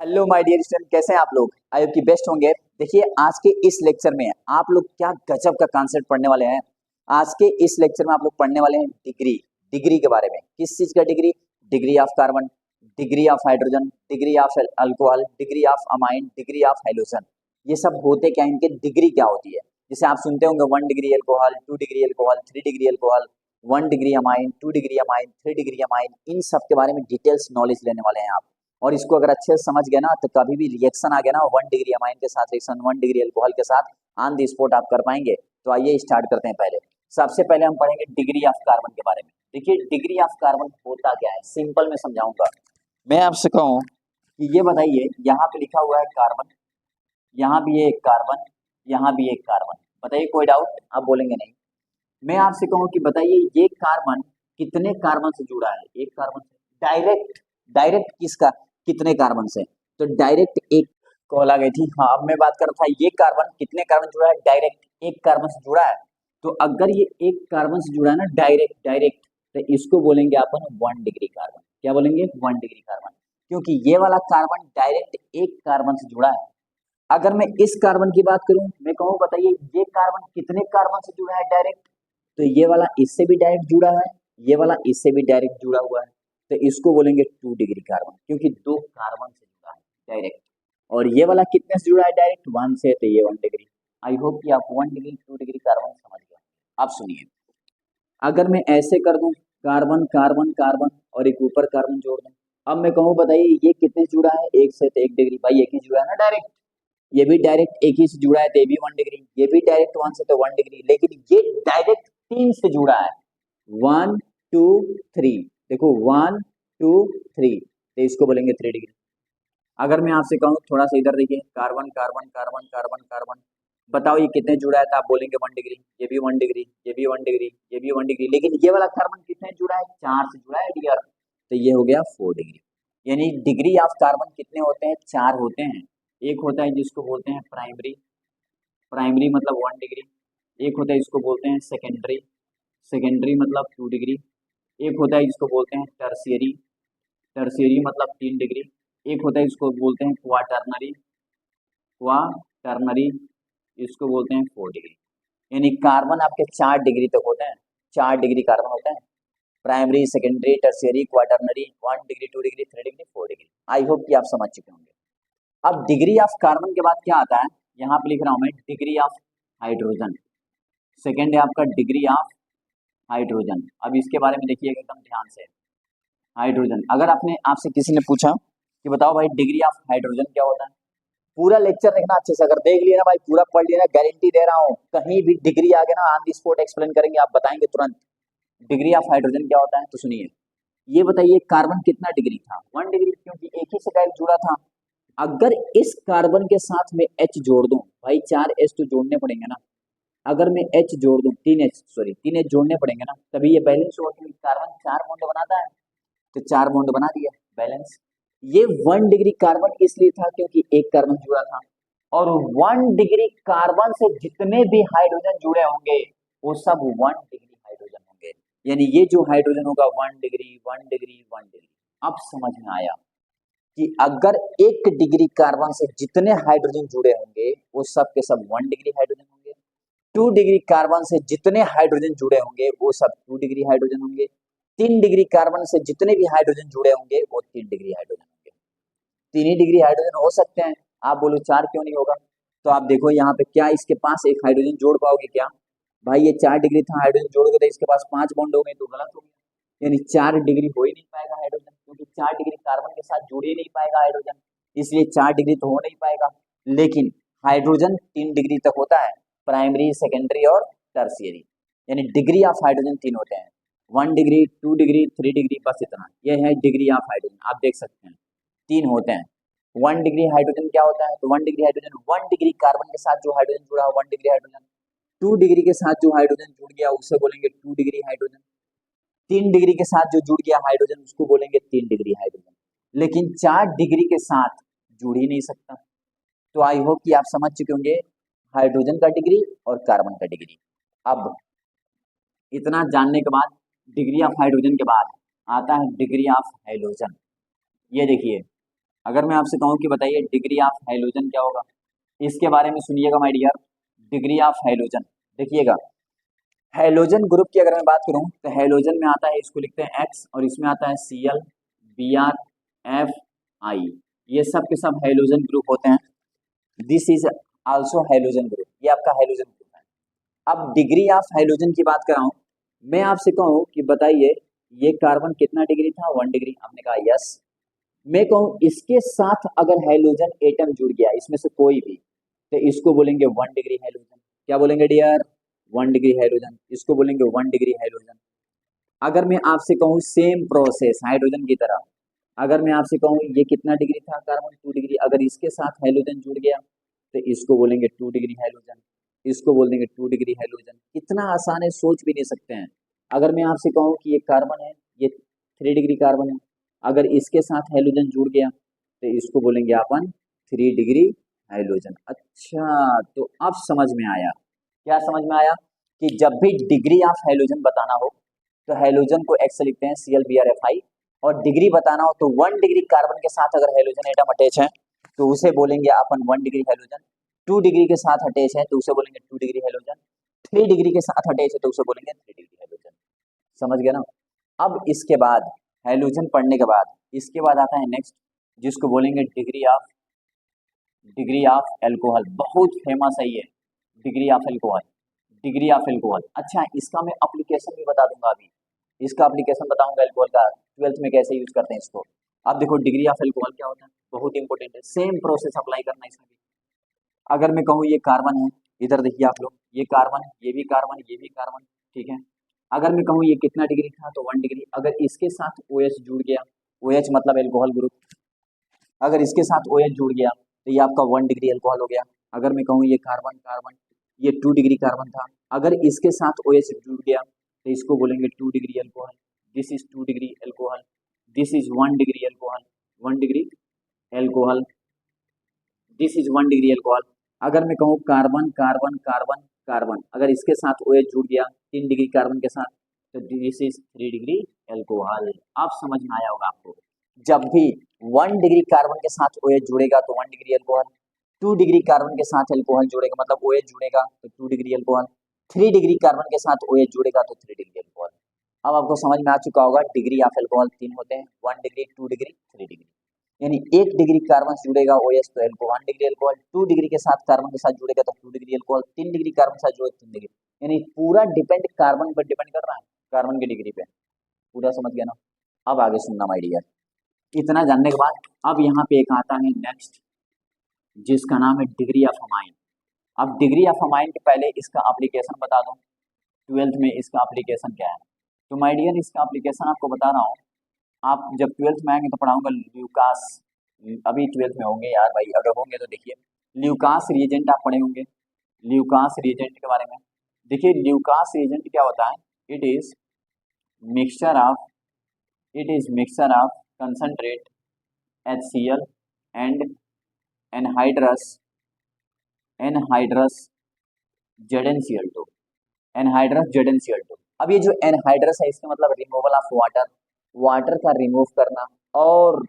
Hello my dear student, कैसे हैं आप लोग? आई होप कि बेस्ट होंगे। देखिए, आज के इस लेक्चर में आप लोग क्या गजब का कॉन्सेप्ट पढ़ने वाले हैं। आज के इस लेक्चर में आप लोग पढ़ने वाले हैं डिग्री। डिग्री के बारे में, किस चीज का degree? Degree of carbon, degree of hydrogen, degree of alcohol, degree of amine, degree of hydrogen. ये सब होते क्या, इनके डिग्री क्या होती है? जैसे आप सुनते होंगे 1 degree alcohol, 2 degree alcohol, 3 degree alcohol, 1 degree amine, 2 degree amine, 3 degree amine. इन सब के बारे में डिटेल्स नॉलेज लेने वाले हैं आप। और इसको अगर अच्छे से समझ गए ना, तो कभी भी रिएक्शन आ गया ना 1 डिग्री अमाइन के साथ, रिएक्शन 1 डिग्री अल्कोहल के साथ, ऑन द स्पॉट आप कर पाएंगे। तो आइए स्टार्ट करते हैं। पहले सबसे पहले हम पढ़ेंगे डिग्री ऑफ कार्बन के बारे में। देखिए, डिग्री ऑफ कार्बन होता क्या है, सिंपल में समझाऊंगा। मैं आपसे कहूँ कि ये बताइए, यहाँ पे लिखा हुआ है कार्बन, यहाँ भी एक कार्बन, यहाँ भी एक कार्बन। बताइए, कोई डाउट? आप बोलेंगे नहीं। मैं आपसे कहूँ कि बताइए ये कार्बन कितने कार्बन से जुड़ा है? एक कार्बन से। डायरेक्ट डायरेक्ट किसका, कितने कार्बन से? तो डायरेक्ट एक कॉल आ गई थी। हाँ, अब मैं बात कर रहा था ये कार्बन कितने कार्बन जुड़ा है? डायरेक्ट एक कार्बन से जुड़ा है। तो अगर ये एक कार्बन से जुड़ा है ना, डायरेक्ट डायरेक्ट, तो इसको बोलेंगे अपन 1 डिग्री कार्बन। क्या बोलेंगे? 1 डिग्री कार्बन, क्योंकि ये वाला कार्बन डायरेक्ट एक कार्बन से जुड़ा है। अगर मैं इस कार्बन की बात करूं, मैं कहूं बताइए ये कार्बन कितने कार्बन से जुड़ा है डायरेक्ट? तो ये वाला इससे भी डायरेक्ट जुड़ा है, ये वाला इससे भी डायरेक्ट जुड़ा हुआ है। तो इसको बोलेंगे 2 डिग्री कार्बन, क्योंकि दो कार्बन से जुड़ा है डायरेक्ट। और ये वाला कितने से जुड़ा है डायरेक्ट? 1 से, तो ये 1 डिग्री। आई होप कि आप 1 डिग्री 2 डिग्री कार्बन समझ गए। अब सुनिए, अगर मैं ऐसे कर दूं कार्बन कार्बन कार्बन और एक ऊपर कार्बन जोड़ दूं, अब मैं कहूं बताइए ये कितने से जुड़ा है? एक से, तो 1 डिग्री। भाई एक ही जुड़ा है ना डायरेक्ट। ये भी डायरेक्ट एक ही से जुड़ा है, तो ये भी 1 डिग्री। ये भी डायरेक्ट 1 से, तो 1 डिग्री। लेकिन ये डायरेक्ट 3 से जुड़ा है, 1 2 3। देखो 1 2 3, तो इसको बोलेंगे 3 डिग्री। अगर मैं आपसे कहूँ थोड़ा सा इधर देखिए, carbon carbon carbon carbon carbon, बताओ ये कितने जुड़ा है? तो आप बोलेंगे 1 डिग्री। ये भी 1 डिग्री, ये भी 1 डिग्री, ये भी 1 डिग्री। लेकिन ये वाला कार्बन कितने जुड़ा है? 4 से जुड़ा है डियर। तो ये हो गया 4 डिग्री। यानी डिग्री ऑफ कार्बन कितने होते हैं? 4 होते हैं। एक होता है जिसको बोलते हैं प्राइमरी, प्राइमरी मतलब 1 डिग्री। एक होता है इसको बोलते हैं सेकेंडरी, सेकेंडरी मतलब 2 डिग्री। एक होता है जिसको बोलते हैं टर्शियरी, टर्शियरी मतलब 3 डिग्री। एक होता है इसको बोलते हैं क्वाटरनरी, क्वाटरनरी, इसको बोलते हैं 4 डिग्री। यानी कार्बन आपके 4 डिग्री तक होते हैं। 4 डिग्री कार्बन होते हैं, primary, secondary, tertiary, quaternary, 1 degree, 2 degree, 3 degree, 4 degree. I hope कि आप समझ चुके होंगे। अब डिग्री ऑफ कार्बन के बाद क्या आता है? यहाँ पे लिख रहा हूं मैं डिग्री ऑफ हाइड्रोजन। सेकेंड है आपका डिग्री ऑफ हाइड्रोजन। अब इसके बारे में देखिएगा एकदम ध्यान से। हाइड्रोजन, अगर आपने आपसे किसी ने पूछा कि बताओ भाई डिग्री ऑफ हाइड्रोजन क्या होता है, पूरा लेक्चर देखना अच्छे से। अगर देख लिया ना भाई, पूरा पढ़ लिया ना, गारंटी दे रहा हूँ कहीं भी डिग्री आ गया ना, ऑन द स्पॉट एक्सप्लेन करेंगे, आप बताएंगे तुरंत डिग्री ऑफ हाइड्रोजन क्या होता है। तो सुनिए, ये बताइए कार्बन कितना डिग्री था? 1 डिग्री, क्योंकि एक ही से डायरेक्ट जुड़ा था। अगर इस कार्बन के साथ में H जोड़ दूं, भाई 4 H तो जोड़ने पड़ेंगे ना। अगर मैं H जोड़ दूं, 3 H, सॉरी 3 H जोड़ने पड़ेंगे ना, तभी ये बैलेंस होगा। क्योंकि कार्बन 4 बॉन्ड बनाता है, तो 4 बॉन्ड बना दिया, बैलेंस। ये 1 डिग्री कार्बन इसलिए था क्योंकि एक कार्बन जुड़ा था। और 1 डिग्री कार्बन से जितने भी हाइड्रोजन जुड़े होंगे वो सब 1 डिग्री हाइड्रोजन होंगे। यानी ये जो हाइड्रोजन होगा 1 डिग्री 1 डिग्री 1 डिग्री। अब समझ में आया कि अगर 1 डिग्री कार्बन से जितने हाइड्रोजन जुड़े होंगे वो सब के सब 1 डिग्री हाइड्रोजन होंगे। 2 डिग्री कार्बन से जितने हाइड्रोजन जुड़े होंगे वो सब 2 डिग्री हाइड्रोजन होंगे। 3 डिग्री कार्बन से जितने भी हाइड्रोजन जुड़े होंगे वो 3 डिग्री हाइड्रोजन होंगे। 3 ही डिग्री हाइड्रोजन हो सकते हैं। आप बोलो 4 क्यों नहीं होगा? तो आप देखो यहाँ पे, क्या इसके पास एक हाइड्रोजन जोड़ पाओगे क्या? भाई ये 4 डिग्री था, हाइड्रोजन जोड़ोगे तो इसके पास 5 बॉन्ड हो गए, तो गलत हो गया। यानी 4 डिग्री हो ही नहीं पाएगा हाइड्रोजन, क्योंकि 4 डिग्री कार्बन के साथ जुड़ ही नहीं पाएगा हाइड्रोजन, इसलिए 4 डिग्री तो हो नहीं पाएगा। लेकिन हाइड्रोजन 3 डिग्री तक होता है, प्राइमरी, सेकेंडरी और टर्शियरी। यानी डिग्री ऑफ हाइड्रोजन 3 होते हैं, 1 डिग्री, 2 डिग्री, 3 डिग्री, बस इतना। यह है डिग्री ऑफ हाइड्रोजन, आप देख सकते हैं 3 होते हैं। 1 डिग्री हाइड्रोजन क्या होता है? तो 1 डिग्री हाइड्रोजन 1 डिग्री कार्बन के साथ जो हाइड्रोजन जुड़ा है 1 डिग्री हाइड्रोजन। 2 डिग्री के साथ जो हाइड्रोजन जुड़ गया उसे बोलेंगे 2 डिग्री हाइड्रोजन। 3 डिग्री के साथ जो जुड़ गया हाइड्रोजन उसको बोलेंगे 3 डिग्री हाइड्रोजन। लेकिन 4 डिग्री के साथ जुड़ ही नहीं सकता। तो आई होप कि आप समझ चुके होंगे हाइड्रोजन का डिग्री और कार्बन का डिग्री। अब इतना जानने के बाद डिग्री ऑफ हाइड्रोजन के बाद आता है डिग्री ऑफ हैलोजन। ये देखिए, अगर मैं आपसे कहूँ कि बताइए डिग्री ऑफ हाइड्रोजन क्या होगा, इसके बारे में सुनिएगा my dear. Degree of hydrogen, देखिएगा हाइड्रोजन ग्रुप की अगर मैं बात करूं तो हाइड्रोजन में आता है, इसको लिखते हैं एक्स, और इसमें आता है Cl, Br, F, I, ये सब के सब हाइड्रोजन ग्रुप होते हैं। This is also hydrogen group, ये आपका हाइड्रोजन ग्रुप है। अब डिग्री ऑफ हाइड्रोजन की बात कर रहा हूं, मैं आपसे कहूं कि बताइए ये कार्बन कितना डिग्री था, 1 डिग्री, आपने कहा यस। मैं कहूं इसके साथ अगर हाइड्रोजन एटम जुड़ गया इसमें से कोई भी, तो इसको बोलेंगे 1 डिग्री हाइड्रोजन। क्या बोलेंगे डियर, 1 डिग्री हाइड्रोजन, इसको बोलेंगे 1 डिग्री हाइड्रोजन। अगर मैं आपसे कहूं सेम प्रोसेस हाइड्रोजन की तरह, अगर मैं आपसे कहूं ये कितना डिग्री था कार्बन, 2 डिग्री, अगर इसके साथ हाइड्रोजन जुड़ गया तो इसको बोलेंगे 2 डिग्री हाइड्रोजन, इसको बोल देंगे 2 डिग्री हाइड्रोजन। कितना आसान है, सोच भी नहीं सकते हैं। अगर मैं आपसे कहूं कि ये कार्बन है, ये 3 डिग्री कार्बन है, अगर इसके साथ हाइड्रोजन जुड़ गया तो इसको बोलेंगे अपन 3 डिग्री हाइड्रोजन। अच्छा, तो अब समझ में आया, क्या समझ में आया कि जब भी डिग्री ऑफ हाइड्रोजन बताना हो तो हाइड्रोजन को एक्स से लिखते हैं Cl, Br, Fi, और डिग्री बताना हो तो 1 डिग्री कार्बन के साथ अगर हाइड्रोजन एटम अटैच है तो उसे बोलेंगे अपन 1 डिग्री हाइड्रोजन। 2 डिग्री के साथ अटैच है तो उसे बोलेंगे 2 डिग्री हाइड्रोजन। 3 डिग्री के साथ अटैच है तो उसे बोलेंगे 3 डिग्री हाइड्रोजन। समझ गया ना। अब इसके बाद हाइड्रोजन पढ़ने के बाद इसके बाद आता है नेक्स्ट, जिसको बोलेंगे डिग्री ऑफ एल्कोहल। बहुत फेमस है ये degree of alcohol, degree of alcohol. अच्छा, इसका मैं एप्लीकेशन भी बता दूंगा अभी, इसका एप्लीकेशन बताऊंगा एल्कोहल का, 12th में कैसे यूज करते हैं इसको। अब देखो डिग्री ऑफ एल्कोहल क्या होता है, बहुत इंपॉर्टेंट है, सेम प्रोसेस अप्लाई करना है इसमें भी। अगर मैं कहूँ ये कार्बन है, इधर देखिए आप लोग, ये कार्बन, ये भी कार्बन, ये भी कार्बन, ठीक है। अगर मैं कहूँ ये कितना डिग्री था तो 1 डिग्री, अगर इसके साथ OH जुड़ गया, OH मतलब एल्कोहल ग्रुप, अगर इसके साथ OH जुड़ गया तो ये आपका 1 डिग्री एल्कोहल हो गया। अगर मैं कहूँ ये कार्बन कार्बन, ये 2 डिग्री कार्बन था, अगर इसके साथ OH जुड़ गया तो इसको बोलेंगे 2 degree alcohol. This is 2 degree alcohol, this is 1 degree alcohol, 1 degree alcohol, this is 1 degree alcohol. अगर मैं कहूँ कार्बन कार्बन कार्बन कार्बन, अगर इसके साथ OH जुड़ गया 3 डिग्री कार्बन के साथ तो दिस इज 3 डिग्री एल्कोहल। अब समझ में आया होगा आपको, जब भी 1 डिग्री कार्बन के साथ OH जुड़ेगा तो 1 डिग्री एल्कोहल, 2 डिग्री कार्बन के साथ एल्कोहल जुड़ेगा मतलब OH जुड़ेगा तो 2 डिग्री एल्कोहल, 3 डिग्री कार्बन के साथ OH जुड़ेगा तो 3 डिग्री एल्कोहल। अब आपको समझ में आ चुका होगा डिग्री ऑफ एल्कोहल 3 होते हैं, 1 डिग्री, 2 डिग्री, 3 डिग्री। यानी 1 डिग्री कार्बन से जुड़ेगा OH तो एल्कोहल 1 डिग्री एल्कोहल, 2 डिग्री के साथ कार्बन के साथ जुड़ेगा तो 2 डिग्री एल्कोहल, 3 डिग्री कार्बन के साथ जुड़ेगा 3 डिग्री। यानी पूरा डिपेंड कार्बन पर डिपेंड कर रहा है, कार्बन की डिग्री पे। पूरा समझ गया ना। अब आगे सुनना माय डियर, इतना जानने के बाद अब यहाँ पे एक आता है नेक्स्ट, जिसका नाम है डिग्री ऑफ अमाइन। अब डिग्री ऑफ अमाइन के पहले इसका एप्लीकेशन बता दूं, 12th में इसका एप्लीकेशन क्या है। तो माय डियर इसका एप्लीकेशन आपको बता रहा हूँ, आप जब 12th में आएंगे तो पढ़ाऊंगा ल्यूकास, अभी 12th में होंगे यार भाई, अगर होंगे तो देखिए ल्यूकास रिएजेंट आप पढ़े होंगे, ल्यूकास रिएजेंट के बारे में। देखिए ल्यूकास रिएजेंट क्या होता है, it is mixture of, it is mixture of concentrate HCl and anhydrous, anhydrous ZnCl2, anhydrous ZnCl2। अब ये जो एनहाइड्रस है इसका मतलब रिमूवल ऑफ वाटर, वाटर का रिमूव करना, और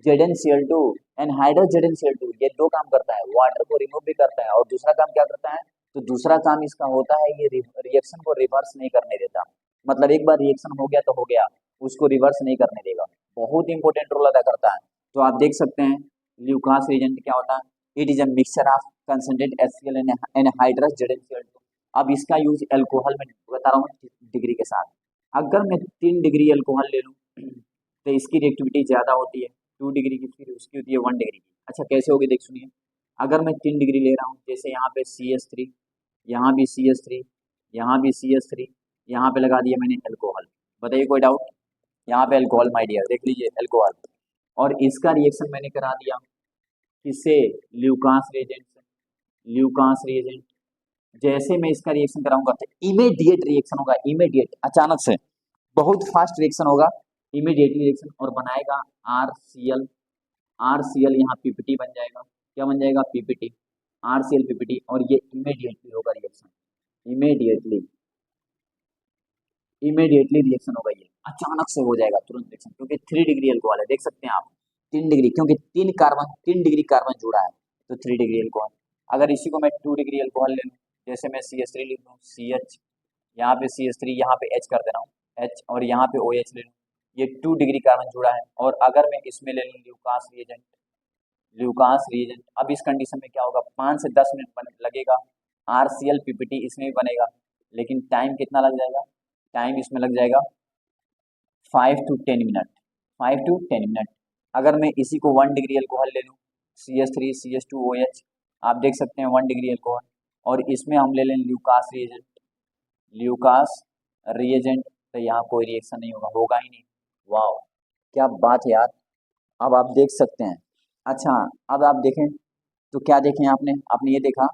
ZnCl2, एनहाइड्रस ZnCl2 ये दो काम करता है, वाटर को रिमूव भी करता है और दूसरा काम क्या करता है, तो दूसरा काम इसका होता है ये रिएक्शन को रिवर्स नहीं करने देता। मतलब एक बार रिएक्शन हो गया तो हो गया, उसको रिवर्स नहीं करने देगा, बहुत इंपॉर्टेंट रोल अदा करता है। तो आप देख सकते हैं ल्यूकास रिएजेंट क्या होता है, it is a mixture of concentrate HCl and anhydrous ZnCl2। अब इसका यूज एल्कोहल में बता रहा हूँ डिग्री के साथ। अगर मैं 3 डिग्री एल्कोहल ले लूँ तो इसकी रिएक्टिविटी ज़्यादा होती है 2 डिग्री की, फिर उसकी होती है 1 डिग्री की। अच्छा कैसे होगी देख सुनिए, अगर मैं 3 डिग्री ले रहा हूँ, जैसे यहाँ पे CH3, यहाँ भी CH3, यहाँ भी CH3, यहाँ पे लगा दिया मैंने एल्कोहल, बताइए कोई डाउट, यहाँ पे एल्कोहल माय डियर, देख लीजिए एल्कोहल, और इसका रिएक्शन मैंने करा दिया किससे, ल्यूकास रिएजेंट से, ल्यूकास रिएजेंट। जैसे मैं इसका रिएक्शन कराऊंगा तो इमीडिएट रिएक्शन होगा, इमीडिएट, अचानक से, बहुत फास्ट रिएक्शन होगा, इमीडिएटली रिएक्शन, और बनाएगा RCl, RCl यहाँ PPT बन जाएगा, क्या बन जाएगा, PPT, RCl PPT, और ये इमीडिएटली होगा रिएक्शन, इमीडिएटली, इमीडिएटली रिएक्शन होगा, ये अचानक से हो जाएगा तुरंत रिएक्शन, क्योंकि 3 डिग्री एल्कोहल है, देख सकते हैं आप 3 डिग्री, क्योंकि 3 डिग्री कार्बन जुड़ा है तो 3 डिग्री अल्कोहल। अगर इसी को मैं 2 डिग्री अल्कोहल ले लूँ, जैसे मैं CH3 लिख दूँ, CH, यहाँ पे CH3, यहाँ पे H कर देना हूँ H, और यहाँ पे OH ले लूँ, ये 2 डिग्री कार्बन जुड़ा है। और अगर मैं इसमें ले लूँ ल्यूकास रिएजेंट, अब इस कंडीशन में क्या होगा, 5 से 10 मिनट लगेगा, RCl PPT इसमें भी बनेगा, लेकिन टाइम कितना लग जाएगा, टाइम इसमें लग जाएगा 5 to 10 मिनट, 5 to 10 मिनट। अगर मैं इसी को 1 डिग्री अल्कोहल ले लूँ, CH3 CH2 OH, आप देख सकते हैं 1 डिग्री अल्कोहल, और इसमें हम ले लें ल्यूकास रिएजेंट, तो यहाँ कोई रिएक्शन नहीं होगा, होगा ही नहीं। वाह, क्या बात है यार, अब आप देख सकते हैं। अच्छा, अब आप देखें तो क्या देखें आपने आपने ये देखा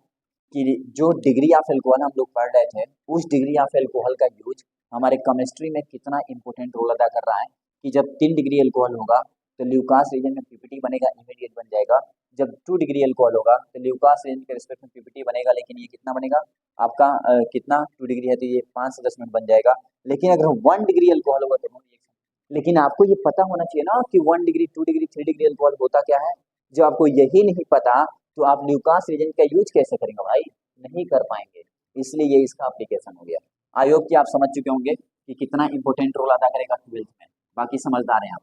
कि जो डिग्री ऑफ एल्कोहल हम लोग पढ़ रहे थे, उस डिग्री ऑफ एल्कोहल का यूज हमारे केमिस्ट्री में कितना इंपॉर्टेंट रोल अदा कर रहा है, कि जब 3 डिग्री एल्कोहल होगा तो ल्यूकास रीजन में पीपीटी बनेगा, इमीडिएट बन जाएगा। जब 2 डिग्री एल्कोहल होगा तो ल्यूकास रीजन के रिस्पेक्ट में पीपीटी बनेगा, लेकिन ये कितना बनेगा आपका, कितना 2 डिग्री है तो ये 5 से 10 मिनट बन जाएगा। लेकिन अगर 1 डिग्री एल्कोहल होगा तो नो रिएक्शन। लेकिन आपको ये पता होना चाहिए ना कि 1 डिग्री, 2 डिग्री, 3 डिग्री एल्कोहल होता क्या है। जब आपको यही नहीं पता तो आप ल्यूकास रीजन का यूज कैसे करेंगे भाई, नहीं कर पाएंगे। इसलिए ये इसका एप्लीकेशन हो गया। आई होप कि आप समझ चुके होंगे कि कितना इंपॉर्टेंट रोल अदा करेगा 12th में, बाकी समझदार हैं आप।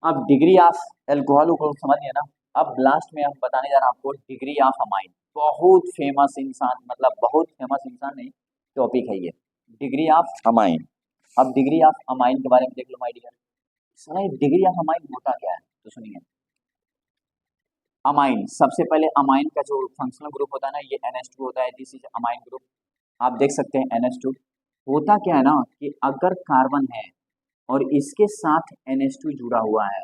अब डिग्री ऑफ एल्कोहल को समझ लिया ना, अब लास्ट में हम बताने जा रहे हैं आपको डिग्री ऑफ अमाइन। बहुत फेमस इंसान, मतलब बहुत फेमस इंसान नहीं, टॉपिक है ये, डिग्री ऑफ अमाइन। अब डिग्री ऑफ अमाइन के बारे में देख लो माय डियर। सुनिए डिग्री ऑफ अमाइन होता क्या है, तो सुनिए। अमाइन, सबसे पहले अमाइन का जो फंक्शनल ग्रुप होता है ना, ये NH2 होता है, दिस इज अमाइन ग्रुप। आप देख सकते हैं NH2 होता क्या है ना, कि अगर कार्बन है और इसके साथ NH2 जुड़ा हुआ है,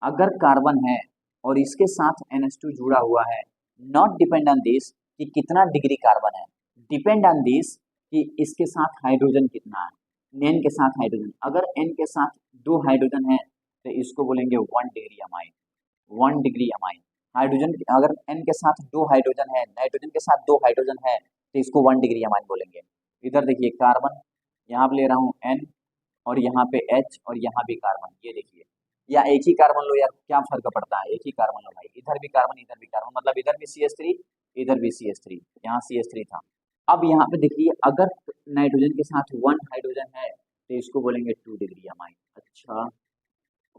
अगर कार्बन है और इसके साथ NH2 जुड़ा हुआ है, नॉट डिपेंड ऑन दिस कि कितना डिग्री कार्बन है, डिपेंड ऑन दिस कि इसके साथ हाइड्रोजन कितना है, N के साथ हाइड्रोजन। अगर N के साथ 2 हाइड्रोजन है तो इसको बोलेंगे 1 degree amine, 1 degree amine. Hydrogen, अगर N के साथ 2 हाइड्रोजन है, नाइट्रोजन के साथ 2 हाइड्रोजन है तो इसको 1 डिग्री अमाइन बोलेंगे। इधर देखिए कार्बन, यहाँ पे ले रहा हूँ N, और यहाँ पे H, और यहाँ भी कार्बन, ये देखिए, या एक ही कार्बन लो यार, क्या फर्क पड़ता है, एक ही कार्बन लो भाई, इधर भी कार्बन इधर भी कार्बन, मतलब इधर भी CH3 इधर भी CH3, यहाँ CH3 था। अब यहाँ पे देखिए अगर नाइट्रोजन के साथ 1 हाइड्रोजन है तो इसको बोलेंगे 2 डिग्री अमाइन। अच्छा,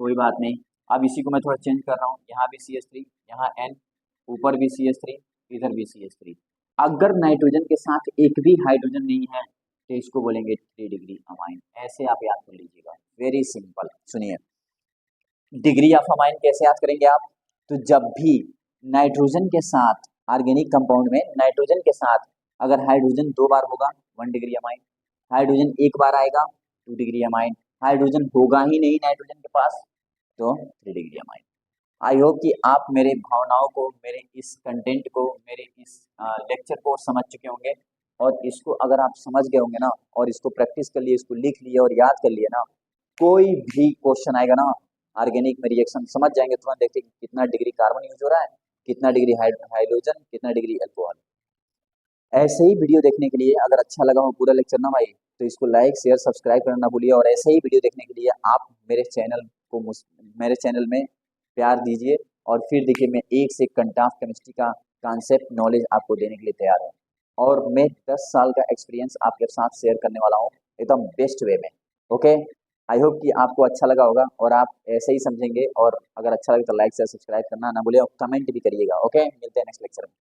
कोई बात नहीं। अब इसी को मैं थोड़ा चेंज कर रहा हूँ, यहाँ भी CH3, यहाँ N, ऊपर भी CH3, इधर भी CH3। अगर नाइट्रोजन के साथ एक भी हाइड्रोजन नहीं है तो इसको बोलेंगे 3 डिग्री अमाइन। ऐसे आप याद कर लीजिएगा, वेरी सिंपल। सुनिए डिग्री ऑफ अमाइन कैसे याद करेंगे आप, तो जब भी नाइट्रोजन के साथ ऑर्गेनिक कंपाउंड में नाइट्रोजन के साथ अगर हाइड्रोजन 2 बार होगा 1 डिग्री अमाइन, हाइड्रोजन 1 बार आएगा 2 डिग्री अमाइन, हाइड्रोजन होगा ही नहीं नाइट्रोजन के पास तो 3 डिग्री अमाइन। आई होप कि आप मेरे भावनाओं को, मेरे इस कंटेंट को, मेरे इस लेक्चर को समझ चुके होंगे, और इसको अगर आप समझ गए होंगे ना, और इसको प्रैक्टिस कर लिए, इसको लिख लिए और याद कर लिए ना, कोई भी क्वेश्चन आएगा ना ऑर्गेनिक में रिएक्शन समझ जाएंगे तुरंत, देखते कितना डिग्री कार्बन यूज हो रहा है, कितना डिग्री हाइड्रोजन, कितना डिग्री अल्कोहल। ऐसे ही वीडियो देखने के लिए अगर अच्छा लगा हो पूरा लेक्चर ना भाई, तो इसको लाइक शेयर सब्सक्राइब करना ना भूलिए, और ऐसे ही वीडियो देखने के लिए आप मेरे चैनल में प्यार दीजिए। और फिर देखिए मैं एक से कंटाफ केमिस्ट्री का कॉन्सेप्ट नॉलेज आपको देने के लिए तैयार हूँ, और मैं 10 साल का एक्सपीरियंस आपके साथ शेयर करने वाला हूँ एकदम बेस्ट वे में। ओके, आई होप कि आपको अच्छा लगा होगा और आप ऐसे ही समझेंगे, और अगर अच्छा लगे तो लाइक शेयर सब्सक्राइब करना ना भूलिए, और कमेंट भी करिएगा। ओके, मिलते हैं नेक्स्ट लेक्चर में।